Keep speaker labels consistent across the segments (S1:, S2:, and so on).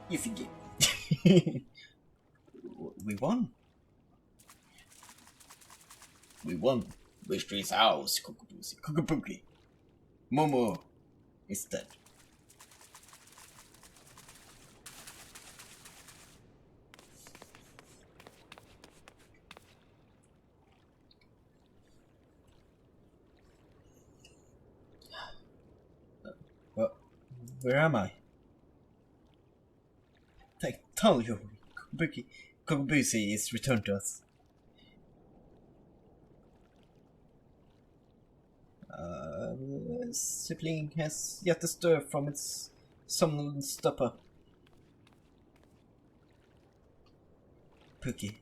S1: Easy game. We won. We won. Mystery's house, Kukubusi. Kukubuki. Momo is dead. Where am I? I told you, Kokubusi is returned to us. Sibling has yet to stir from its somnolent stupor. Pookie.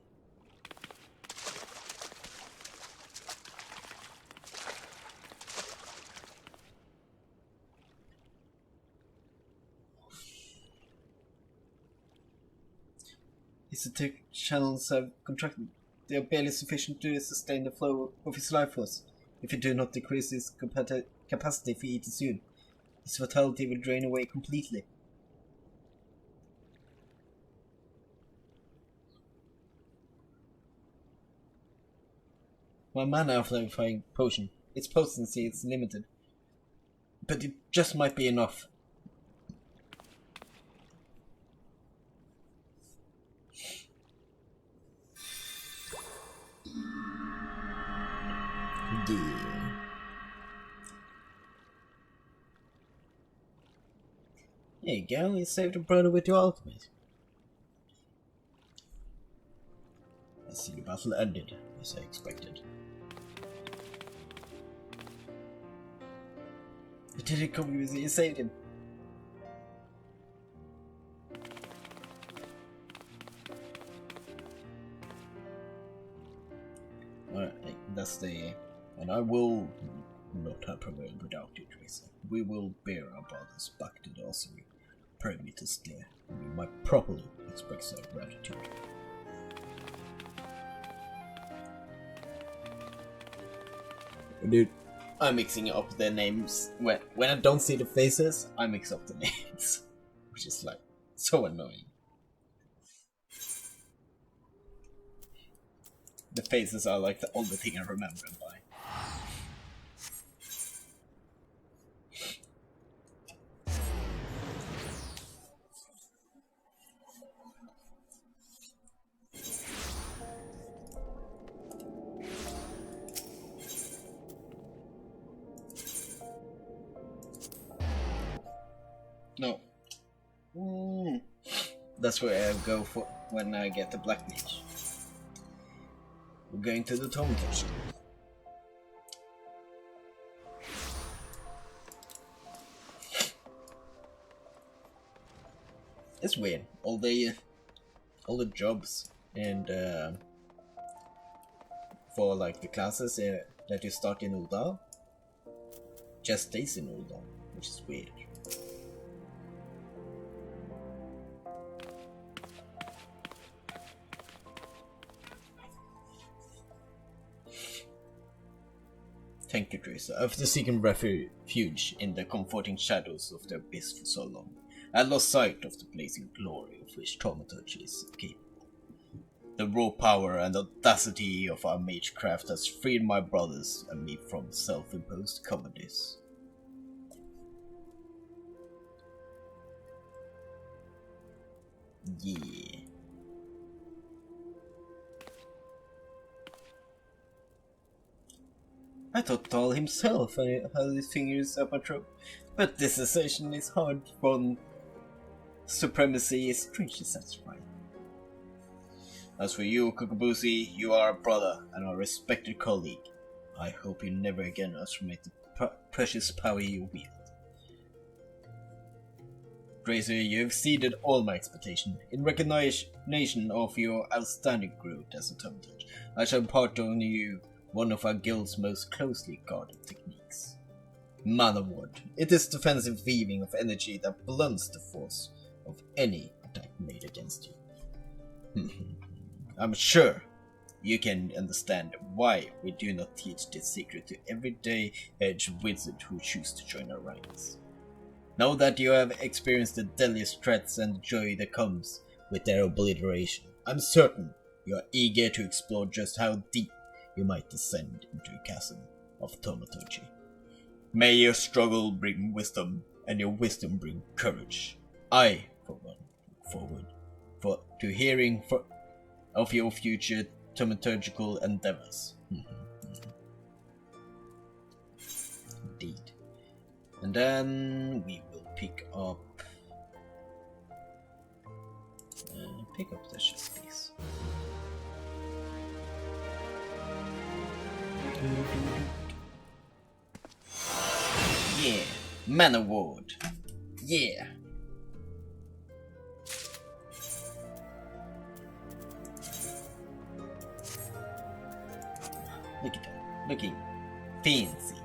S1: His etheric channels have contracted. They are barely sufficient to sustain the flow of his life force. If you do not decrease his capacity for eating soon, his vitality will drain away completely. My mana amplifying potion. Its potency is limited, but it just might be enough. There you go, you saved a brother with your ultimate. I see the battle ended, as I expected. You did it, Kobe, you saved him. Alright, that's the... And I will not have prevailed without you, Drazor. We will bear our brothers back to the ossuary. Pray me to stay, and we might properly express our gratitude. Dude, I'm mixing up the names. When I don't see the faces, I mix up the names. Which is like, so annoying. The faces are like the only thing I remember them by. No. That's where I go for when I get the Black Mage. We're going to the Tome Kitchen. It's weird. All the jobs and for like the classes that you start in Uldal just stays in Uldal, which is weird. Thank you, Drazor. After seeking refuge in the comforting shadows of the abyss for so long, I lost sight of the blazing glory of which Thaumaturgy is capable. The raw power and audacity of our magecraft has freed my brothers and me from self-imposed cowardice. Yeah. I thought Tal himself had his fingers up my throat, but this assertion is hard from supremacy is strangely satisfying. As for you, Kokubusi, you are a brother and a respected colleague. I hope you never again underestimate the precious power you wield. Drazor, you have exceeded all my expectations. In recognition of your outstanding growth as a Thaumaturge, I shall impart on you one of our guild's most closely guarded techniques. Mana Ward. It is defensive weaving of energy that blunts the force of any attack made against you. I'm sure you can understand why we do not teach this secret to everyday edge wizard who choose to join our ranks. Know that you have experienced the deadliest threats and the joy that comes with their obliteration. I'm certain you are eager to explore just how deep you might descend into a chasm of thaumaturgy. May your struggle bring wisdom, and your wisdom bring courage. I, for one, look forward to hearing of your future thaumaturgical endeavors. Indeed. And then we will pick up the chess piece. Yeah, Man Award. Yeah. Look at that, looking fancy.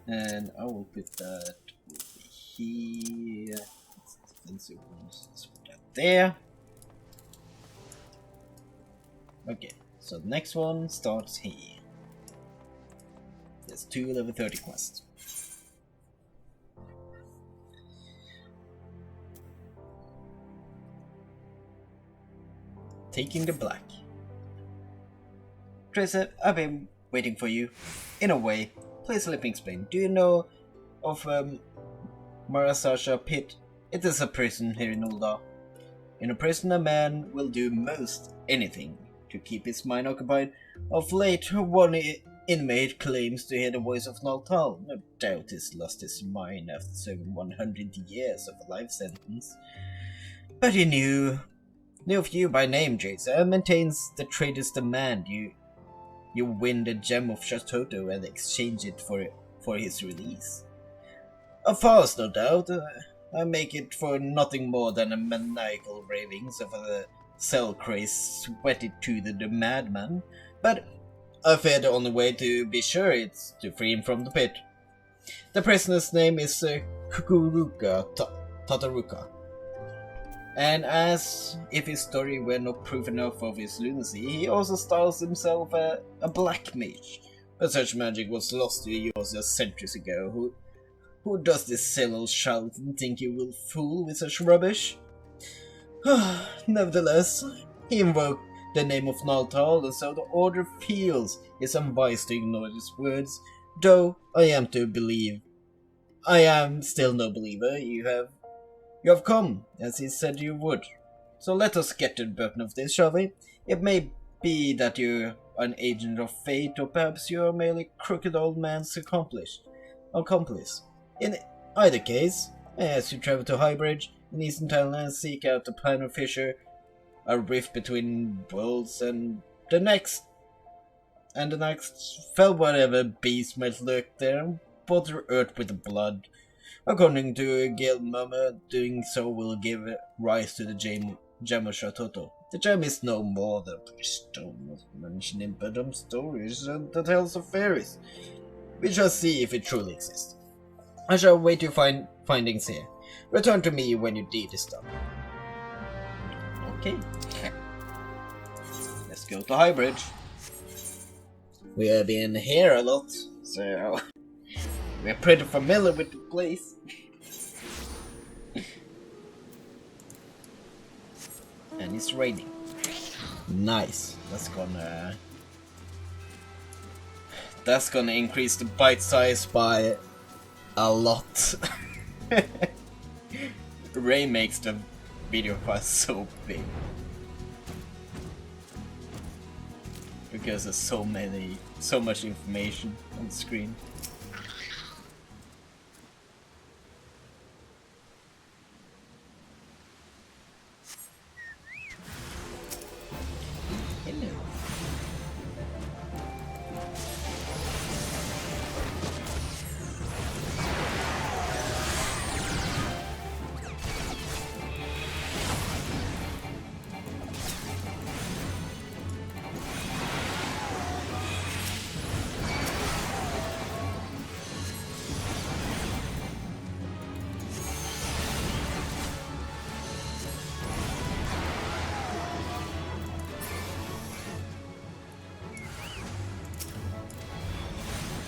S1: And I will put that over here. It's defensive ones. Let's put that there. Okay, so the next one starts here. There's 2 level 30 quests. Taking the black. Tracer, I've been waiting for you. In a way, please let me explain. Do you know of Marasasha Pit? It is a prison here in Ulda. In a prison, a man will do most anything to keep his mind occupied. Of late, one inmate claims to hear the voice of Naltal. No doubt he's lost his mind after serving 100 years of a life sentence. But he knew of you by name, Jason, maintains the trader's demand. You win the gem of Shatoto and exchange it for his release. A farce, no doubt. I make it for nothing more than a maniacal ravings of a cell craze sweated to the madman. But I fear the only way to be sure is to free him from the pit. The prisoner's name is Kukuruka Tataruka. And as if his story were not proof enough of his lunacy, he also styles himself a black mage. But such magic was lost to Eorzea centuries ago. Who does this silly old charlatan think he will fool with such rubbish? Nevertheless, he invoked the name of Naltal, and so the order feels it's unwise to ignore his words, though I am still no believer. You have come, as he said you would. So let us get to the bottom of this, shall we? It may be that you are an agent of fate, or perhaps you are merely crooked old man's accomplice. In either case, as you travel to Highbridge, in Eastern Thailand, seek out the Planner Fissure, a rift between worlds, and the next fell whatever beast might lurk there, water earth with the blood. According to Guild Mama, doing so will give rise to the gem of Shatoto. The gem is no more than a stone mentioned in bedtime stories and the tales of fairies. We shall see if it truly exists. I shall wait your findings here. Return to me when your deed is done. Okay. Let's go to Highbridge. We have been here a lot, so we're pretty familiar with the place. And it's raining. Nice. That's gonna increase the bite size by a lot. Rain makes the video file so big. Because there's so much information on the screen.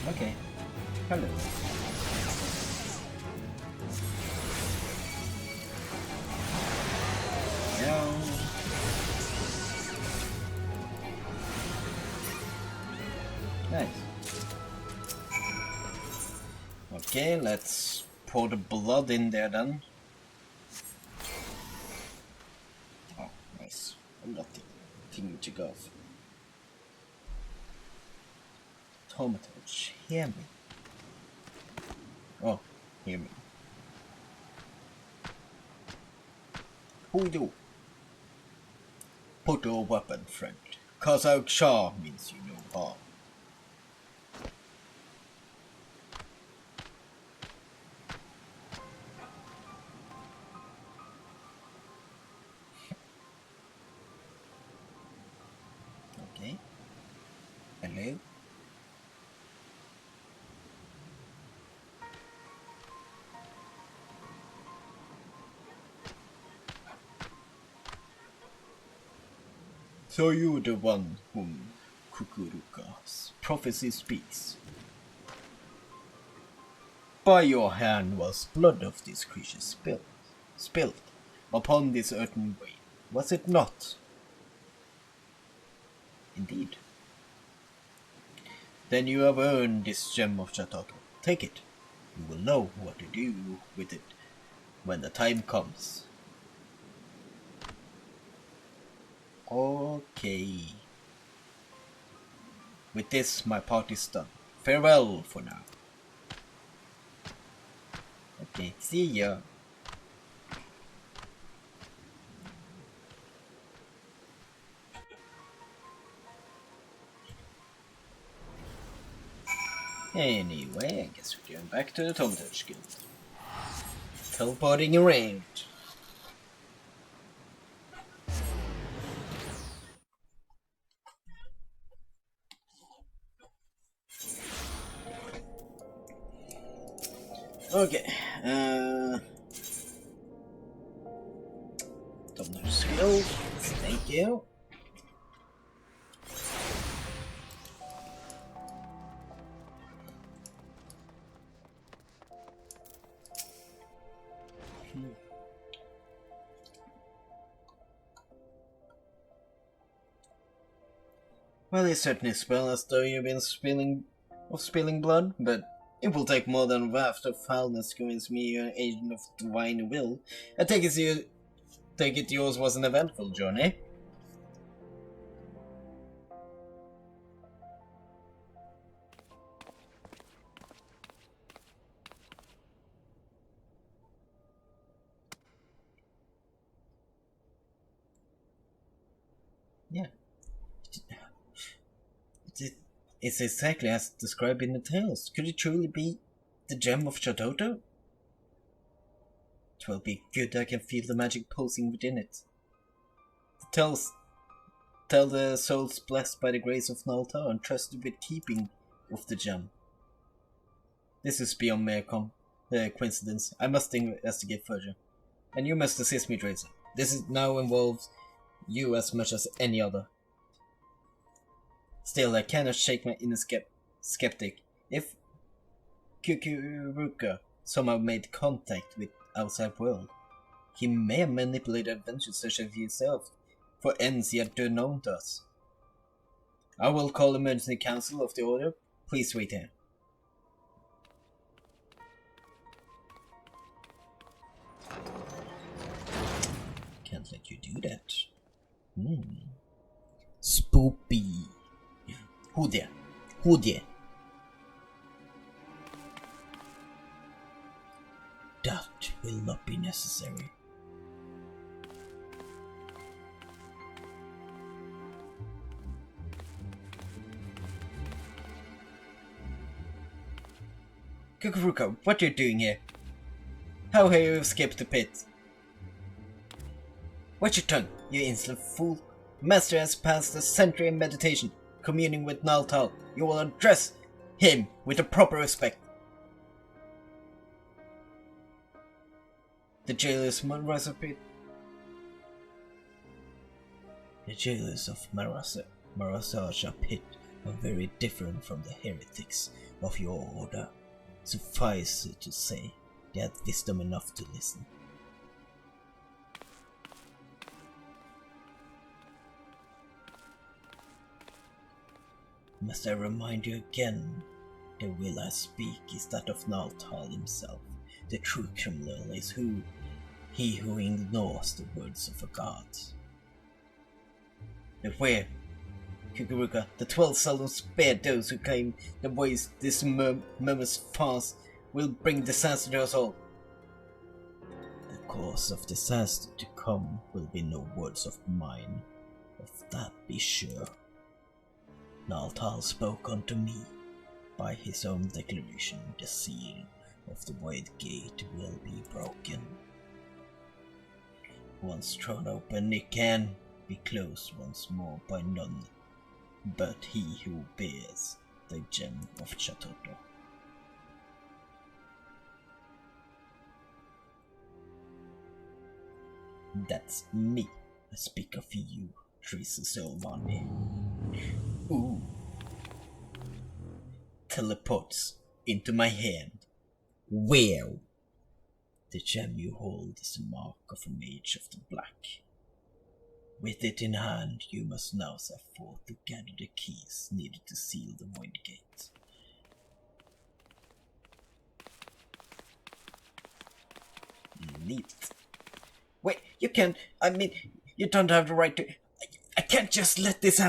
S1: Okay. Hello. Okay, let's pour the blood in there then. Oh, nice. I'm not thinking to go off. Thaumaturge, hear me. Oh, hear me. Who do? Put your weapon, friend. Cause out Shah means you no harm. Okay. Hello? So you the one whom Kukuruka's prophecy speaks. By your hand was blood of this creature spilled upon this earthen way, was it not? Indeed. Then you have earned this gem of Chatato. Take it. You will know what to do with it when the time comes. Okay. With this, my part is done. Farewell for now. Okay, see ya. Anyway, I guess we're going back to the Thaumaturge Guild. Teleporting around. Okay, Thaumaturge Guild, thank you. Well, it certainly smells as though you've been spilling blood, but it will take more than a waft of foulness to convince me you're an agent of divine will. I take it yours was an eventful journey. Yeah. It's exactly as described in the tales. Could it truly be the gem of Chatato? It will be good. I can feel the magic pulsing within it. Tell the souls blessed by the grace of Nalta and trusted with keeping of the gem. This is beyond mere coincidence. I must investigate further. And you must assist me, Drazor. This now involves you as much as any other. Still, I cannot shake my inner skeptic. If Kukuruka somehow made contact with outside world, he may have manipulated adventures such as yourself for ends yet unknown to us. I will call emergency council of the order. Please wait here. Can't let you do that. Spoopy. Who there? Who there? That will not be necessary. Kukuruka, what are you doing here? How have you escaped the pit? Watch your tongue, you insolent fool. The master has passed a century in meditation, communing with Naltal. You will address him with a proper respect. The jailers of Marasa pit. The jailers of Marasasha pit are very different from the heretics of your order. Suffice it to say, they had wisdom enough to listen. Must I remind you again The will I speak is that of Naltal himself. The true criminal is he who ignores the words of a god. Beware, Kukuruka, the 12 seldom spared those who claim the ways this murmurous farce will bring disaster to us all. The cause of disaster to come will be no words of mine, of that be sure. Naltal spoke unto me. By his own declaration, the seal of the Void Gate will be broken. Once thrown open, it can be closed once more by none but he who bears the gem of Chatoto. That's me. I speak of you, Teresa Silvani. Ooh. Teleports into my hand. Well, the gem you hold is the mark of a mage of the black. With it in hand, you must now set forth to gather the keys needed to seal the Void Gate. Neat. Wait, you can't. I mean, you don't have the right to. I can't just let this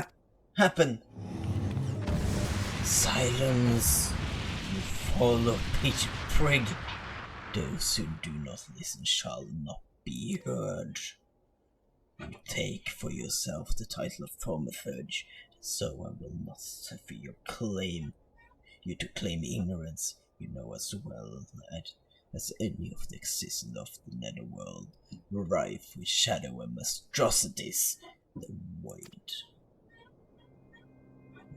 S1: happen. Silence, you follow pitch prig. Those who do not listen shall not be heard. You take for yourself the title of Thaumaturge, so I will not suffer you to claim ignorance. You know as well as any of the existence of the netherworld, rife with shadow and monstrosities, the void.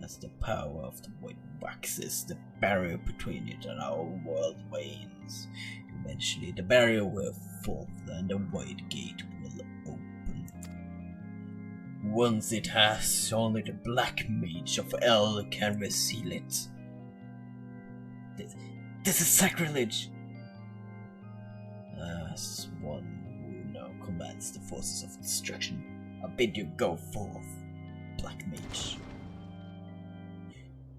S1: As the power of the void waxes, the barrier between it and our world wanes. Eventually the barrier will fall and the void gate will open. Once it has, only the black mage of L can reseal it. This is sacrilege! As one who now commands the forces of destruction, I bid you go forth, black mage.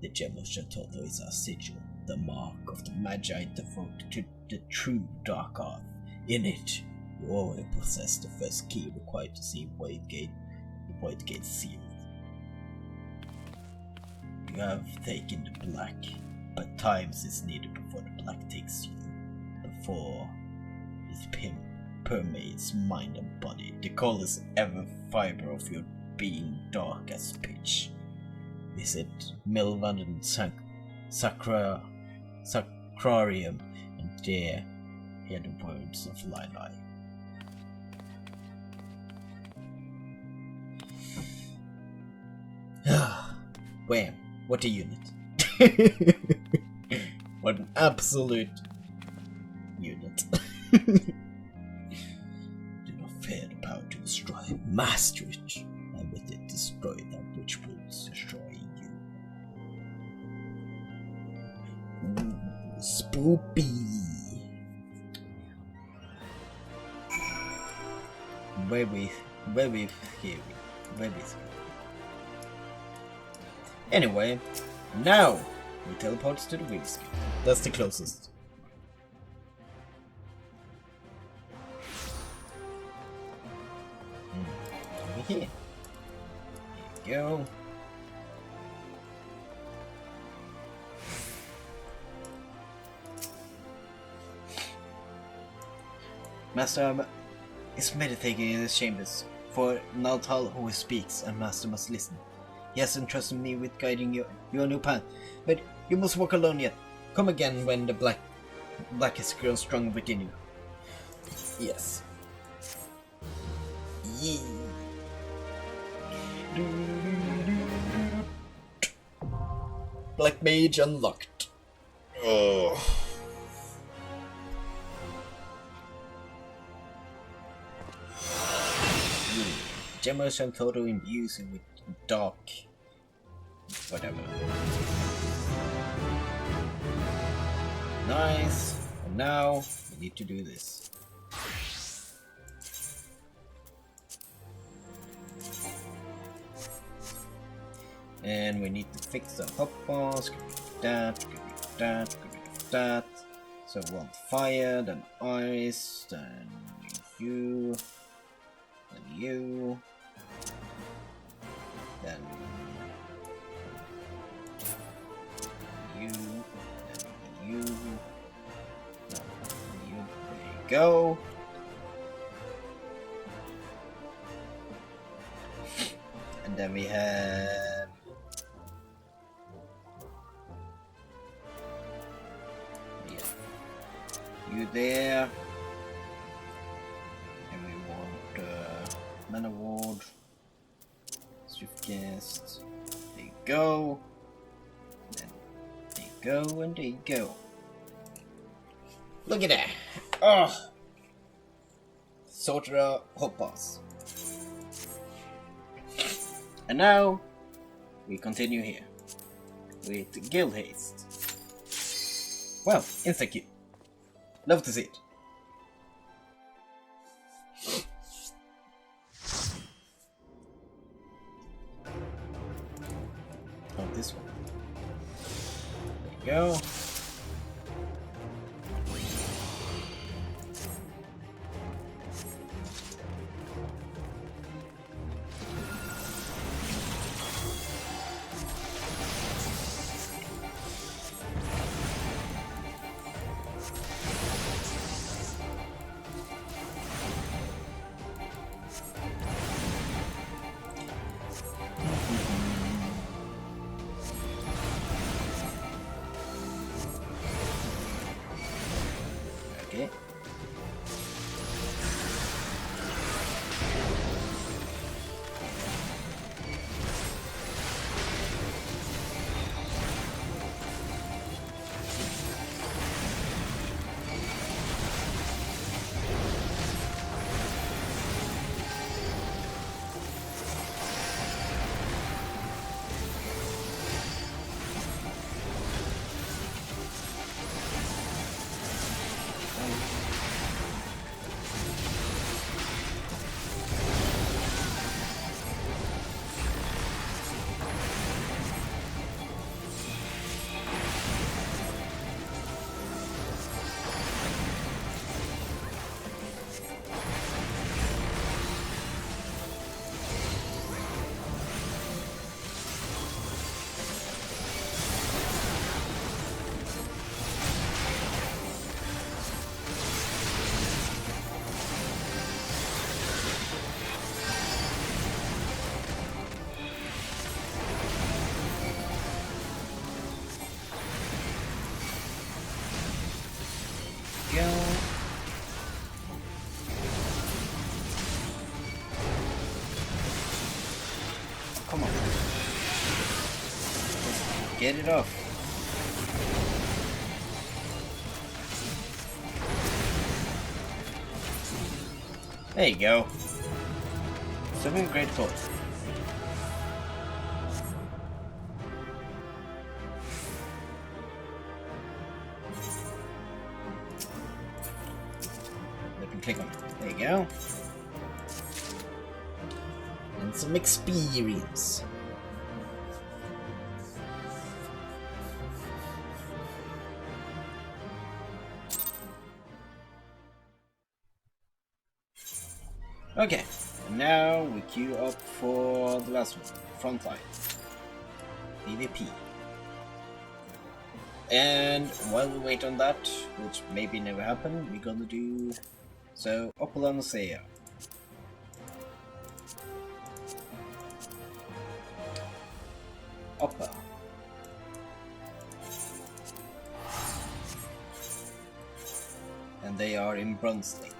S1: The gem of Chatoto is our sigil, the mark of the Magi devoted to the true dark art. In it, you already possess the first key required to see the Void Gate sealed. You have taken the black, but times is needed before the black takes you, before it permeates mind and body. The coldest ever fiber of your being dark as pitch. Visit Milvan Sacrarium and there hear the words of Lili. Wham! What a unit! What an absolute unit! Do not fear the power to destroy. Master it, and with it destroy that which will destroy you. Spoopy. Where we here. Anyway, now we teleport to the Wheelscape. That's the closest. Over here. Here we go. Master is meditating in his chambers. For Naltal always speaks, and Master must listen. He has entrusted me with guiding your new path, but you must walk alone yet. Come again when the black has grown strong within you. Yes. Yeah. Black Mage unlocked. Oh. Gemma Santoro imbues it with dark. Whatever. Nice. And now we need to do this. And we need to fix the hotbars. That. that, get rid of that. So one fire, then ice, then you, then you, then you, then you, then you. There you go. And then we have you there, and we want mana ward, swift guest. There you go. Then there you go, and there you go. Look at that! Oh, Sorcerer Hoppers. And now we continue here with Guild Haste. Wow, insta kill. Love to see it. Oh, this one. There you go. Okay. Come on. Get it off. There you go. Something great code. Let me click on it. There you go. And some experience. Okay, and now we queue up for the last one, Frontline. PvP. And while we wait on that, which maybe never happened, we're gonna do so Opalanosea. Oppa. And they are in Bronze Lake.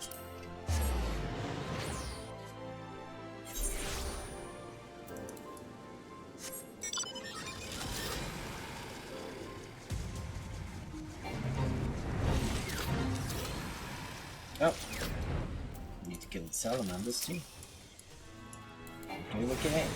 S1: Oh, need to kill the salamanders too. Okay.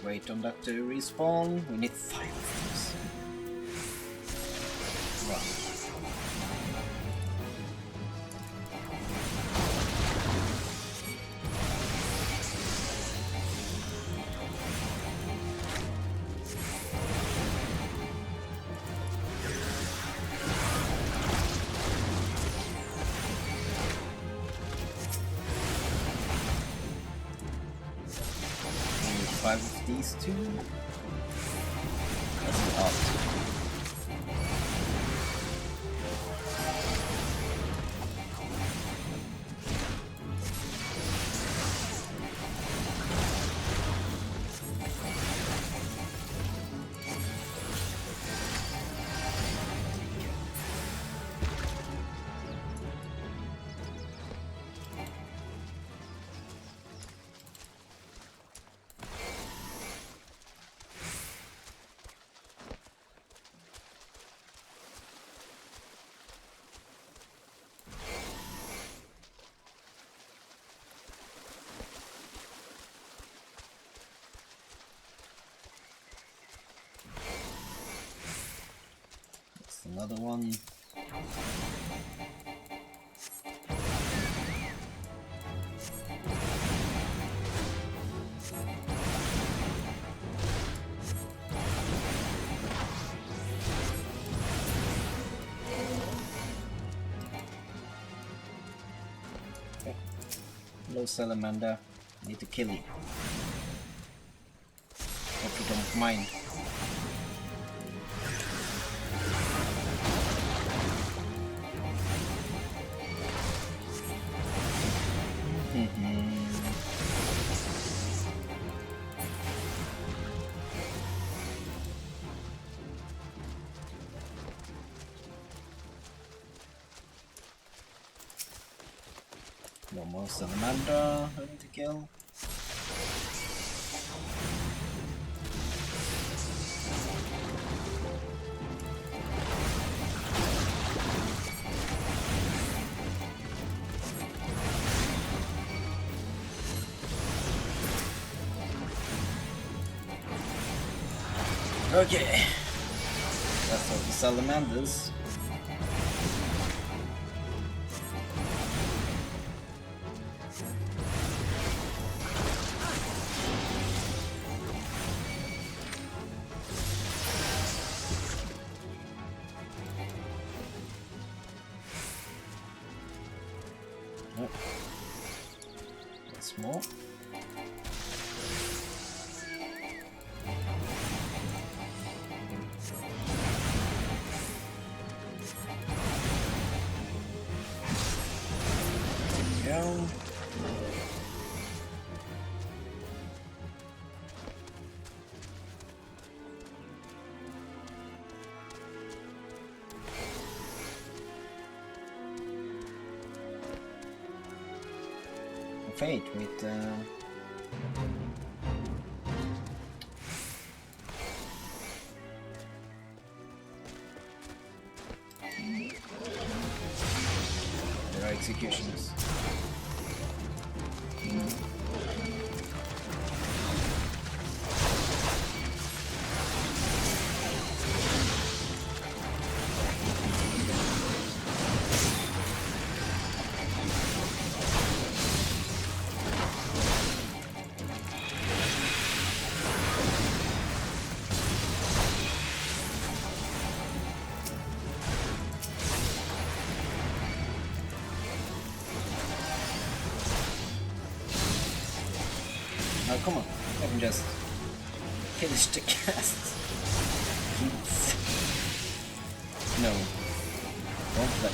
S1: wait on that to respawn. We need 5 of those. Run. Five of these two. That's an opt. Another one. Okay. Hello, Salamander. I need to kill you. Hope you don't mind. No more Salamander I need to kill. Okay, that's all the salamanders. Oh, that's more. Go. Fate with there are executions. Oh, come on. I can just finish the cast. No. Don't play.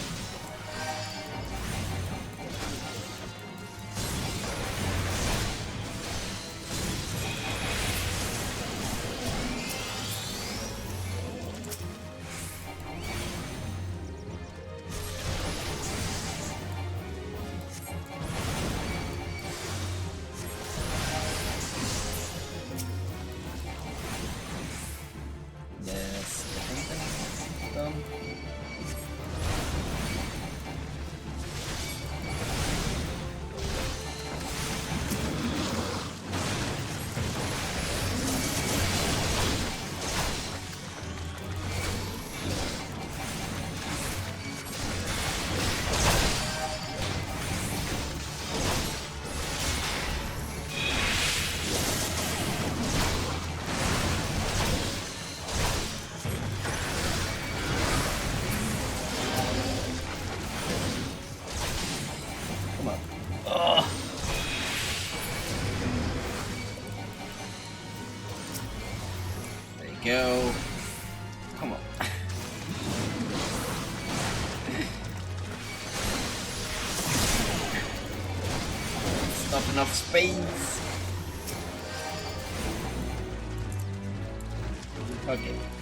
S1: go. Come on. It's not enough space. Okay.